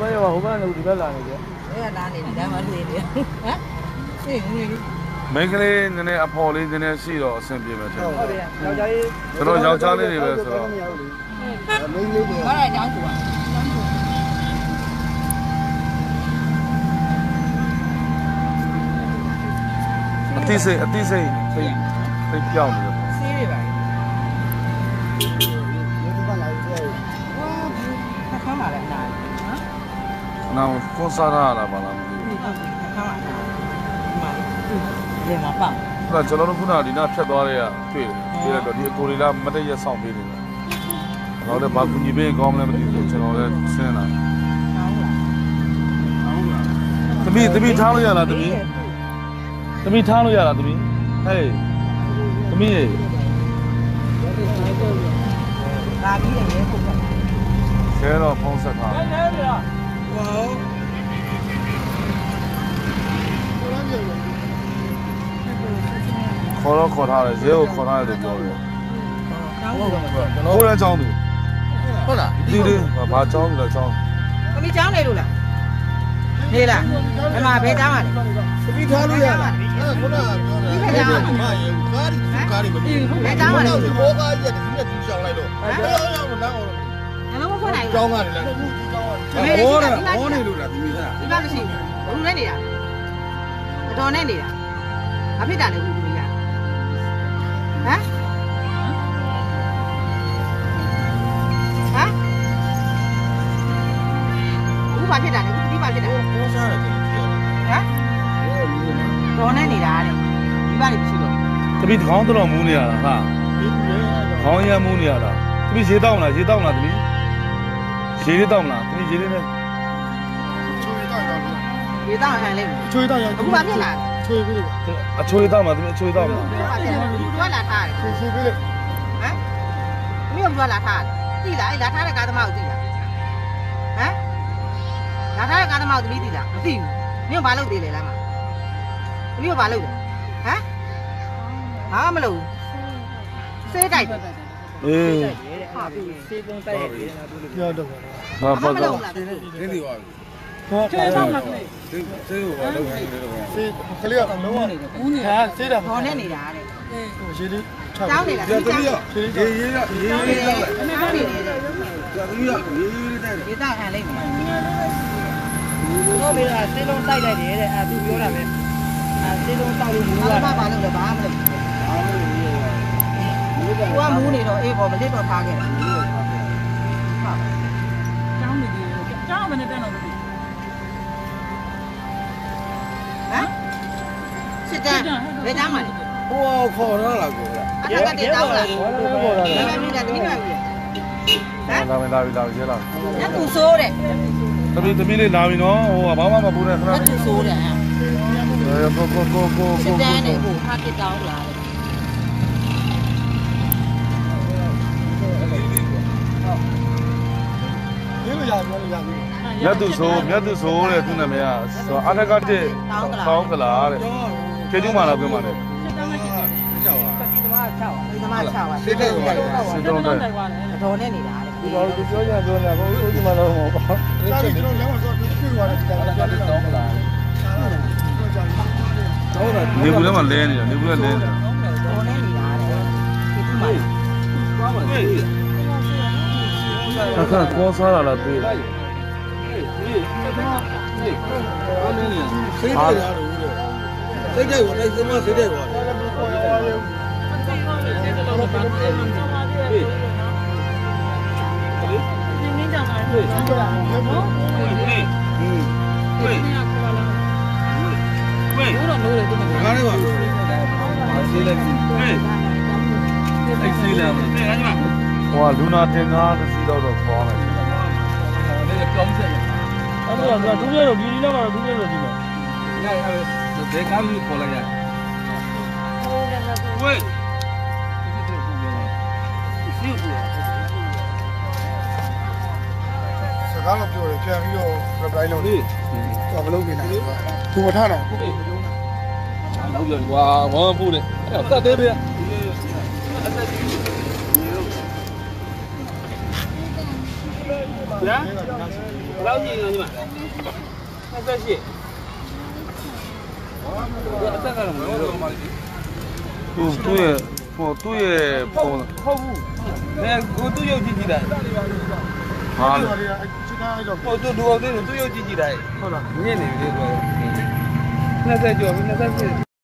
ဘာရောဟိုဘက်လည်းဒီဘက်လာနေကြ။လာနေတယ်ဒါမှလွေတယ်။ဟမ်။သိငွေလေးမင်းကလေးနည်းနည်းအဖော်လေးနည်းနည်းရှိတော့အဆင်ပြေမယ်ထင်တယ်ဟုတ်တယ်ယောက်ျားလေးကျွန်တော်ယောက်ျားလေးတွေပဲဆိုတော့မင်းလေးတွေဘာလဲကြောင်းသူอ่ะအတိစိတ်ပြောင်းနေတယ်ဆေးတွေပါဒီကလာရေးတယ်ခါလာတယ်နားနော်ကွန်ဆာရာလာပါလားမသိဘူးခါလာတာဒီမှာပေါ့အဲ့ကျွန်တော်တို့ခုနဒီနာဖြတ်သွားတဲ့ကတွေ့တယ်ပြီးတော့ဒီအကိုလေးလာမတည့်ရဆောင်ပေးနေတယ်တော့လည်းဘာကူညီပေးကောင်းမလဲမသိဘူးကျွန်တော်လည်းဆင်းလာသမီးထားလို့ရလားသမီးထားလို့ရလားသမီးဟေးသမီးရေဒါပြီးတယ်လေပုံစံဆဲတော့ဖုံးဆက်ထားဟုတ်တယ်ဗျာဟောခေါ်ထားတယ်ဈေးကိုခေါ်ထားတယ်လို့ပြောတယ်ဟုတ်ကဲ့ကျွန်တော်ကိုယ်လည်းကြောင်းသူဟုတ်လားဒီဘာကြောင်းလဲကြောင်းသမီးကျောင်းနေလို့လားနေလားအမဘယ်ကျောင်းอ่ะလဲသမီးထားလို့ရလားခုနကပြောတယ်မရေကားတွေမပြီးဘူးဘယ်ကျောင်းอ่ะလဲဘောကားကြီးကဒီနဲ့သူရှောင်းလိုက်တော့ရောက်မနာအောင်ငါမဖွင့်နိုင်ဘူးကျောင်းကနေလားဘောနေလို့လားသမီးလားဒီကမရှိဘူးဘူးနဲ့နေတာအတော်နဲ့နေတာအဖြစ်တာလေဘူးသမီးရဟမ်ဘူးဘာဖြစ်တာလဲဘူးဒီဘာဖြစ်တာဘောစားတယ်ဟမ်တော်နဲ့နေတာတဲ့ဒီဘာတွေမရှိတော့သမီးခေါင်းတော်မူးနေရတာဟာခေါင်းရမူးနေရတာသမီးရေတောက်လားသမီးရေလေးတောက်မလားသမီးရေလေးနဲ့ရေတောက်ဟန်လေးချွေးတောက်ရအခုဘာဖြစ်လာချွေးပြီးအချွေးတောက်မှာသမီးအချွေးတောက်မှာသူကလာထားတယ်ချွေးပြီးလေဟမ်သမီးကလာထားတယ်သိလားအဲ့လာထားတဲ့ကားသမားကိုသိလားဟမ်လာထားတဲ့ကားသမားကိုသမီးသိလားမသိဘူးမင်းကဘာလုပ်သေးလဲလားမသမီးကဘာလုပ်လဲဟမ်ဘာမလုပ်စေးတိုက်အေးဟာပြီစေးပုံတိုက်ရတယ်ပြောတော့ဘာပါတော့ဒီဒီပါဟောချေတော့မှာစေးကိုဘာလုပ်နေလဲတော့စေးကလေးကလုံးဝဦးနေတာစေးတာခေါ်နေနေတာတဲ့ရေလေးတောင်းနေတာဒီတောင်းရေးအနေနဲ့သမီးကဒီတောင်းဟန်လိုက်မယ်တော့မေးတာစေးလုံးတိုက်လိုက်တယ်တဲ့အဲသူပြောတာပဲအဲစေးလုံးတောက်လို့မူးတာဘာလုပ်လဲဘာမလုပ်ဘူးကမူးနေတော့အေးပေါ်မလစ်တော့ထားခဲ့တာကျောင်းနေတယ်ကျောင်းမနေတဲ့တော့ဟမ်စစ်တမ်းဘယ်ကျောင်းမှာလဲဟိုခေါ်ရလားကိုအထက်ကတည်းတောင်းလာတယ်မမီးကတမီးကပြီလာပြီရဲလာညတူဆိုးတယ်သမီးလေးလာပြီနော်ဟိုဘာမှမပူနဲ့ခဏညတူဆိုးတယ်ကိုစစ်တမ်းနေဟိုဟာကတောင်းလာတယ်ရလို့ရပြောလို့ရပြီမြတ်သူဆိုတဲ့သူနာမည်ကဆိုအထက်ကတည်းတောင်းကလာတဲ့ကျေကျူးမလာပြင်ပါနဲ့ဒီသမား6ပါစစ်တဲ့ပါစစ်တော့တယ်အတော်နဲ့နေတာတဲ့ဒီတော့ပြောရဘိုးဦးမလို့ပေါ့စာရီကျွန်တော်လည်းဆိုတွေ့သွားတယ်ကြာကြာတောင်းမလားနေဘူးလည်းမလဲနေတာနေဘူးလည်းလဲနေတာတော်နဲ့နေတာတဲ့ဒီသူမှသွားပါလေအခါကောစားလာလားတွေ့တယ်စိတ်တယ်ရတယ်စိတ်တယ်ကိုလည်းစမစိတ်တယ်ကိုဟိုလူနာတင်ကားတစ်စီးတော့ခေါ်မယ်အဲ့ဒါကဒုတိယတော့ဒီနားမှာဒုတိယတော့ဒီမှာဘယ်ကားလို့ခေါ်လိုက်ရဝေးစကားတော့ပြောတယ်ပြန်ပြီးတော့ reply လုပ်တယ်ဘာမလုပ်နေလဲသူမထားနိုင်ဟုတ်ပြီကွာဘာမှပို့တယ်အဲ့ဒါတတ်သေးဗျာဟ လောက်ကြီးနော်ညီမ28我这个没有。对ပုံဟုတ်ဘူး我都有ကြည့်ကြည့်တယ် ဟာ ဟိုတို့တို့အောင်သေးတယ်သူ့ရုပ်ကြည့်ကြည့်တယ်ဟုတ်လားမြင်နေပြီလေကွာ20ကျော်20